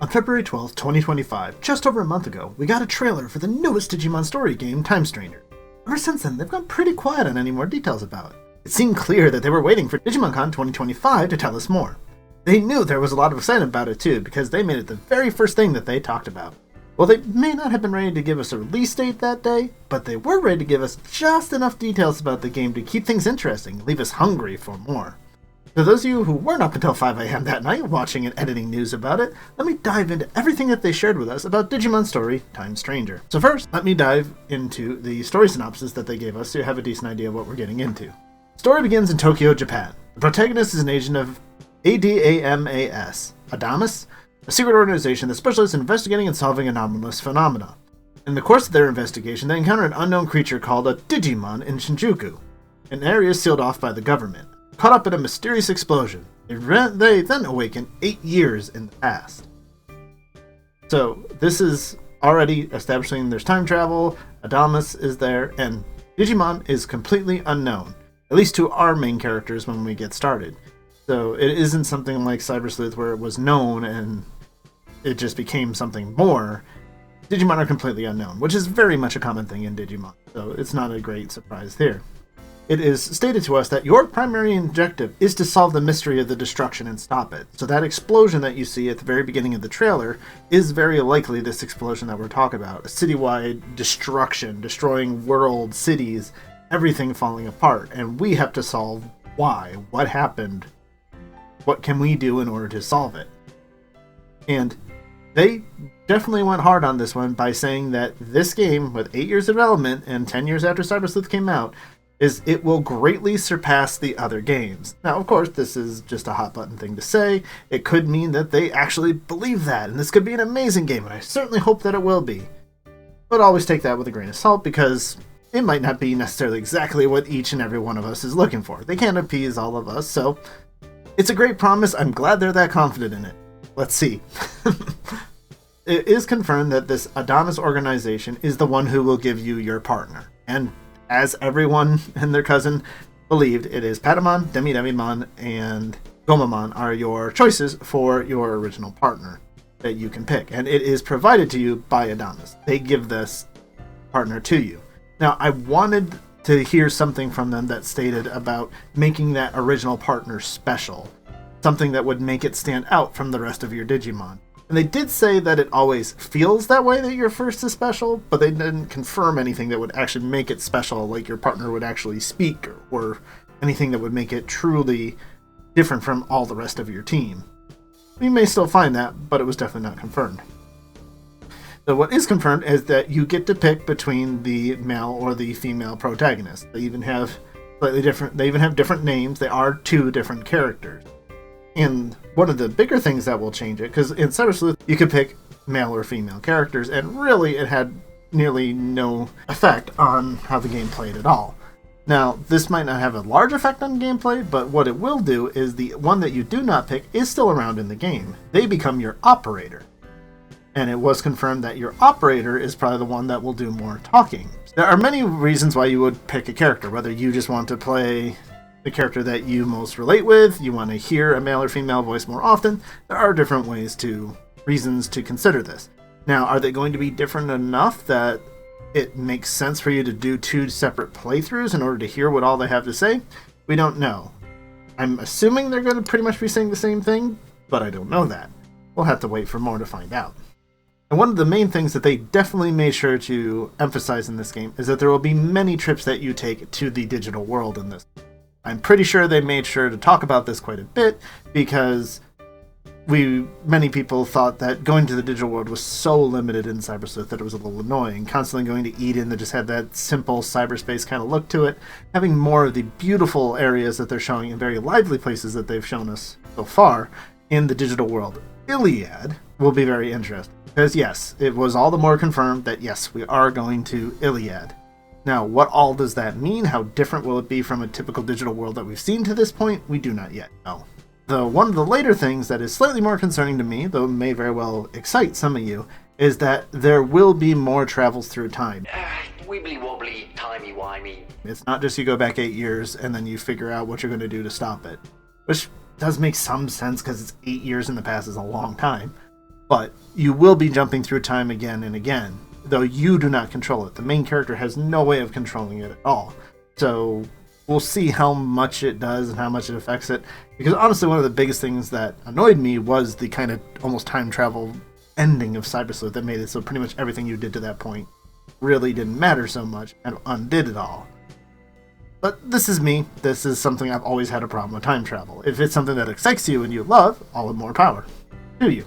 February 12th, 2025, just over a month ago, we got a trailer for the newest Digimon Story game, Time Stranger. Ever since then, they've gone pretty quiet on any more details about it. It seemed clear that they were waiting for Digimon Con 2025 to tell us more. They knew there was a lot of excitement about it too, because they made it the very first thing that they talked about. Well, they may not have been ready to give us a release date that day, but they were ready to give us just enough details about the game to keep things interesting and leave us hungry for more. For those of you who weren't up until 5 a.m. that night watching and editing news about it, let me dive into everything that they shared with us about Digimon Story Time Stranger. So first, let me dive into the story synopsis that they gave us so you have a decent idea of what we're getting into. The story begins in Tokyo, Japan. The protagonist is an agent of ADAMAS, Adamas, a secret organization that specializes in investigating and solving anomalous phenomena. In the course of their investigation, they encounter an unknown creature called a Digimon in Shinjuku, an area sealed off by the government. Caught up in a mysterious explosion, they then awaken 8 years in the past. So this is already establishing there's time travel, Adamas is there, and Digimon is completely unknown, at least to our main characters when we get started. So it isn't something like Cyber Sleuth where it was known and it just became something more. Digimon are completely unknown, which is very much a common thing in Digimon, so it's not a great surprise here. It is stated to us that your primary objective is to solve the mystery of the destruction and stop it. So that explosion that you see at the very beginning of the trailer is very likely this explosion that we're talking about. A citywide destruction, destroying worlds, cities, everything falling apart. And we have to solve why, what happened, what can we do in order to solve it. And they definitely went hard on this one by saying that this game, with 8 years of development and 10 years after Cyber Sleuth came out, it will greatly surpass the other games. Now, of course, this is just a hot button thing to say. It could mean that they actually believe that, and this could be an amazing game, and I certainly hope that it will be. But always take that with a grain of salt, because it might not be necessarily exactly what each and every one of us is looking for. They can't appease all of us, so it's a great promise. I'm glad they're that confident in it. Let's see. It is confirmed that this Adamas organization is the one who will give you your partner, and as everyone and their cousin believed, it is Patamon, Demidemimon, and Gomamon are your choices for your original partner that you can pick. And it is provided to you by Adamas. They give this partner to you. Now, I wanted to hear something from them that stated about making that original partner special. Something that would make it stand out from the rest of your Digimon. And they did say that it always feels that way, that your first is special, but they didn't confirm anything that would actually make it special, like your partner would actually speak, or anything that would make it truly different from all the rest of your team. You may still find that, but it was definitely not confirmed. So what is confirmed is that you get to pick between the male or the female protagonist. They even have different names. They are 2 different characters. And one of the bigger things that will change it, because in Cyber Sleuth you could pick male or female characters, and really it had nearly no effect on how the game played at all. Now, this might not have a large effect on gameplay, but what it will do is the one that you do not pick is still around in the game. They become your operator. And it was confirmed that your operator is probably the one that will do more talking. There are many reasons why you would pick a character, whether you just want to play the character that you most relate with, you want to hear a male or female voice more often. There are different reasons to consider this. Now, are they going to be different enough that it makes sense for you to do 2 separate playthroughs in order to hear what all they have to say? We don't know. I'm assuming they're going to pretty much be saying the same thing, but I don't know that. We'll have to wait for more to find out. And one of the main things that they definitely made sure to emphasize in this game is that there will be many trips that you take to the digital world in this. I'm pretty sure they made sure to talk about this quite a bit, because many people thought that going to the digital world was so limited in Cyber Sleuth that it was a little annoying. Constantly going to Eden that just had that simple cyberspace kind of look to it. Having more of the beautiful areas that they're showing and very lively places that they've shown us so far in the digital world. Iliad will be very interesting, because yes, it was all the more confirmed that yes, we are going to Iliad. Now, what all does that mean? How different will it be from a typical digital world that we've seen to this point? We do not yet know. Though one of the later things that is slightly more concerning to me, though may very well excite some of you, is that there will be more travels through time. Wibbly wobbly, timey wimey. It's not just you go back 8 years and then you figure out what you're going to do to stop it. Which does make some sense, because it's 8 years in the past is a long time. but you will be jumping through time again and again, though you do not control it. The main character has no way of controlling it at all. So we'll see how much it does and how much it affects it. Because honestly, one of the biggest things that annoyed me was the kind of almost time travel ending of Cyber Sleuth that made it so pretty much everything you did to that point really didn't matter so much and undid it all. But this is me. This is something I've always had a problem with time travel. If it's something that excites you and you love, all the more power to you.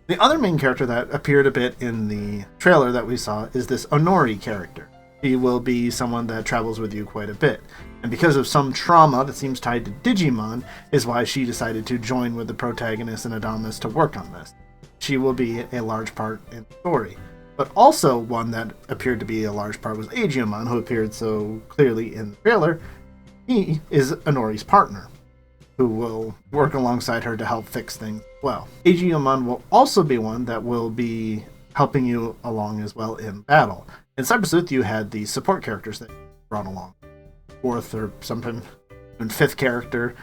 The other main character that appeared a bit in the trailer that we saw is this Onori character. He will be someone that travels with you quite a bit. And because of some trauma that seems tied to Digimon, is why she decided to join with the protagonist and Adamas to work on this. She will be a large part in the story. But also one that appeared to be a large part was Agiomon, who appeared so clearly in the trailer. He is Onori's partner, who will work alongside her to help fix things as well. Agiomon will also be one that will be helping you along as well in battle. In Cyber Sleuth, you had the support characters that brought along. Fourth or sometimes even fifth character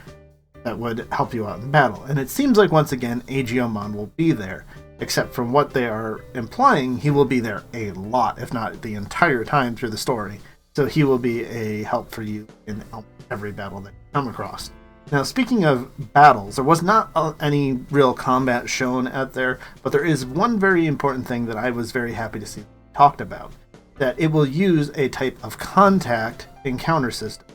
that would help you out in battle. And it seems like once again, Agiomon will be there. Except from what they are implying, he will be there a lot, if not the entire time through the story. So he will be a help for you in every battle that you come across. Now, speaking of battles, there was not any real combat shown out there, but there is one very important thing that I was very happy to see talked about. That it will use a type of contact encounter system.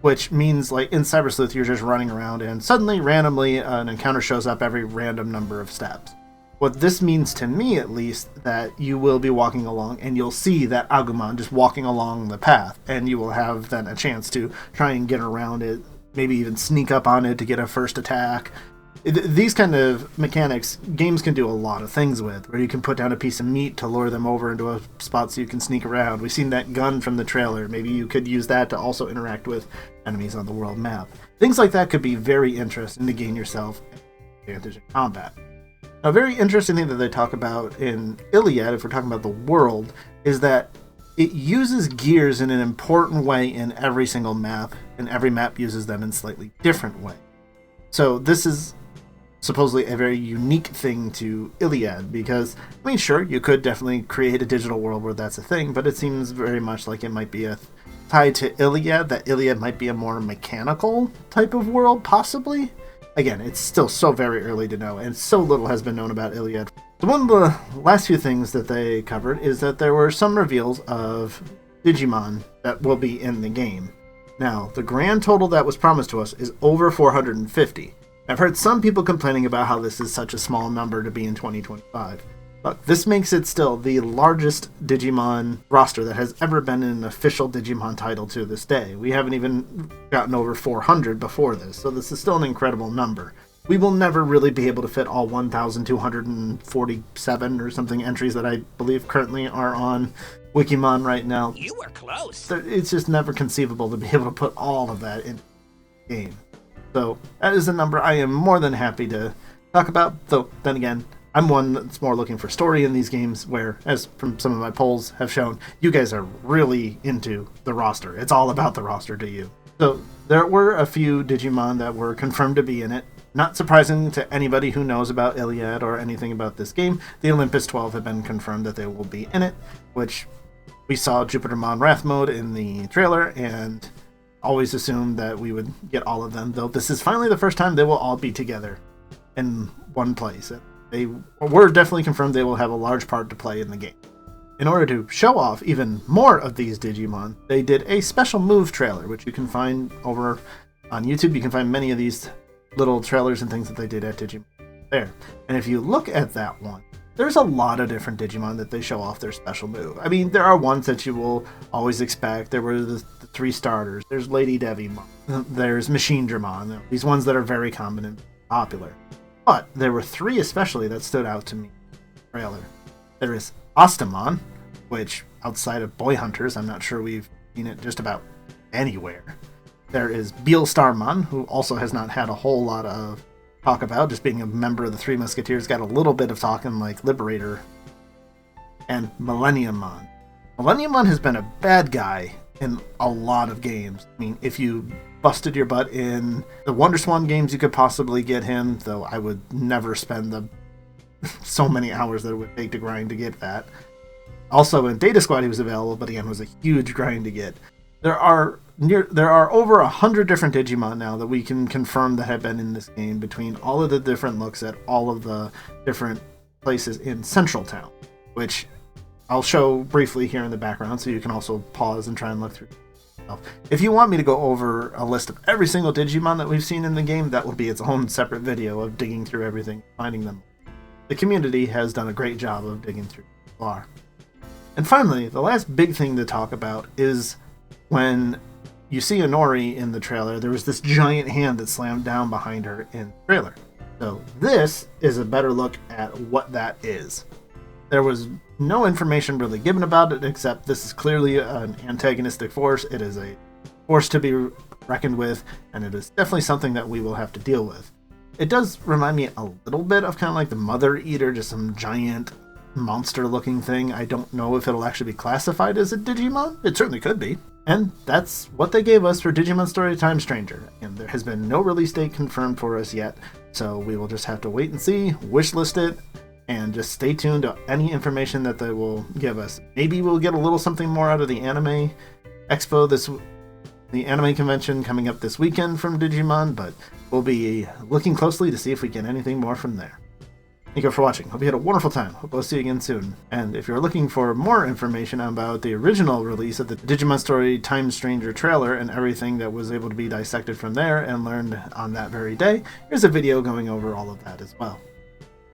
Which means, like, in Cyber Sleuth, you're just running around and suddenly, randomly, an encounter shows up every random number of steps. What this means to me, at least, that you will be walking along and you'll see that Agumon just walking along the path, and you will have then a chance to try and get around it, maybe even sneak up on it to get a first attack. These kind of mechanics, games can do a lot of things with, where you can put down a piece of meat to lure them over into a spot so you can sneak around. We've seen that gun from the trailer. Maybe you could use that to also interact with enemies on the world map. Things like that could be very interesting to gain yourself advantage in combat. A very interesting thing that they talk about in Iliad, if we're talking about the world, is that it uses gears in an important way in every single map, and every map uses them in a slightly different way. So this is supposedly a very unique thing to Iliad, because, I mean, sure, you could definitely create a digital world where that's a thing, but it seems very much like it might be tied to Iliad, that Iliad might be a more mechanical type of world, possibly? Again, it's still so very early to know, and so little has been known about Iliad. So one of the last few things that they covered is that there were some reveals of Digimon that will be in the game. Now, the grand total that was promised to us is over 450. I've heard some people complaining about how this is such a small number to be in 2025. But this makes it still the largest Digimon roster that has ever been in an official Digimon title to this day. We haven't even gotten over 400 before this, so this is still an incredible number. We will never really be able to fit all 1,247 or something entries that I believe currently are on Wikimon right now. You were close. It's just never conceivable to be able to put all of that in the game. So that is a number I am more than happy to talk about, though then again, I'm one that's more looking for story in these games, where, as from some of my polls have shown, you guys are really into the roster. It's all about the roster to you. So there were a few Digimon that were confirmed to be in it. Not surprising to anybody who knows about Iliad or anything about this game, the Olympus 12 have been confirmed that they will be in it, which we saw Jupitermon Wrath Mode in the trailer, and always assumed that we would get all of them, though this is finally the first time they will all be together in one place. They were definitely confirmed they will have a large part to play in the game. In order to show off even more of these Digimon, they did a special move trailer, which you can find over on YouTube. You can find many of these little trailers and things that they did at Digimon there. And if you look at that one, there's a lot of different Digimon that they show off their special move. I mean, there are ones that you will always expect. There were the three starters. There's Lady Devimon. There's Machine Dramon. These ones that are very common and popular. But there were three especially that stood out to me in the trailer. There is Ostamon, which outside of Boy Hunters, I'm not sure we've seen it just about anywhere. There is Beelstarmon, who also has not had a whole lot of talk about, just being a member of the Three Musketeers, got a little bit of talk in like Liberator. And Millenniummon. Millenniummon has been a bad guy in a lot of games. I mean, if you busted your butt in the Wonder Swan games, you could possibly get him, though I would never spend the so many hours that it would take to grind to get that. Also in Data Squad he was available, but again was a huge grind to get. There are over 100 different Digimon now that we can confirm that have been in this game between all of the different looks at all of the different places in Central Town, which I'll show briefly here in the background so you can also pause and try and look through. If you want me to go over a list of every single Digimon that we've seen in the game, that will be its own separate video of digging through everything, finding them. The community has done a great job of digging through so far. And finally, the last big thing to talk about is when you see Inori in the trailer, there was this giant hand that slammed down behind her in the trailer. So this is a better look at what that is. There was no information really given about it, except this is clearly an antagonistic force. It is a force to be reckoned with, and it is definitely something that we will have to deal with. It does remind me a little bit of kind of like the Mother Eater, just some giant monster-looking thing. I don't know if it'll actually be classified as a Digimon. It certainly could be. And that's what they gave us for Digimon Story Time Stranger. And there has been no release date confirmed for us yet, so we will just have to wait and see, wishlist it, and just stay tuned to any information that they will give us. Maybe we'll get a little something more out of the Anime Expo, the anime convention coming up this weekend from Digimon, but we'll be looking closely to see if we get anything more from there. Thank you for watching. Hope you had a wonderful time. Hope I'll see you again soon. And if you're looking for more information about the original release of the Digimon Story Time Stranger trailer and everything that was able to be dissected from there and learned on that very day, here's a video going over all of that as well.